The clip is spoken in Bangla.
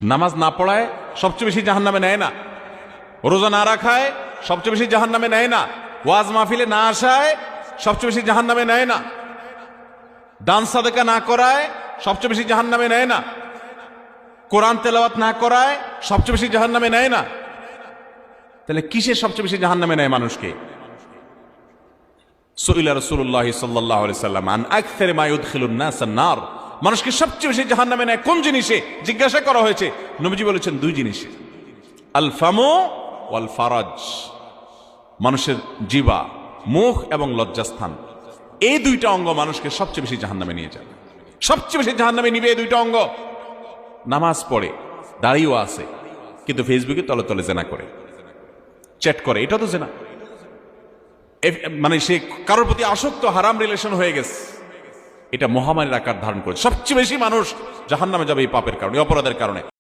নামাজ না পড়ায় সবচেয়ে বেশি জাহান্নামে নেয় না, রোজা না রাখায় সবচেয়ে বেশি জাহান্নামে নেয় না, ওয়াজ মাহফিলে না আসায় সবচেয়ে বেশি জাহান্নামে নেয় না, দান সাদেকা না করায় সবচেয়ে বেশি জাহান্নামে নেয় না, কোরআন তেলাওয়াত না করায় সবচেয়ে বেশি জাহান্নামে নেয় না। তাহলে কিসের সবচেয়ে বেশি জাহান্নামে নেয় মানুষকে? সুইলা রাসূলুল্লাহ সাল্লাল্লাহু আলাইহি সাল্লাম আন আকসারি মা ইউদখিলুন নাস আন-নার, মানুষকে সবচেয়ে বেশি জাহান্নামে নেয় কোন জিনিসে জিজ্ঞাসা করা হয়েছে। নবীজি বলেছেন দুই জিনিসে, আল ফামু ওয়াল ফারাজ, মানুষের জিহ্বা, মুখ এবং লজ্জাস্থান, এই দুইটা অঙ্গ মানুষকে সবচেয়ে বেশি জাহান্নামে নিয়ে যাবে। সবচেয়ে বেশি জাহান্নামে নিবে এই দুইটা অঙ্গ। নামাজ পড়ে, দাঁড়িয়েও আছে, কিন্তু ফেসবুকে তলে তলে জেনা করে, চ্যাট করে, এটা তো জেনা। মানে সে কারোর প্রতি আসক্ত, হারাম রিলেশন হয়ে গেছে, এটা মহামারীর আকার ধারণ করে। সবচেয়ে বেশি মানুষ জাহান্নামে যাবে এই পাপের কারণে, অপরাধের কারণে।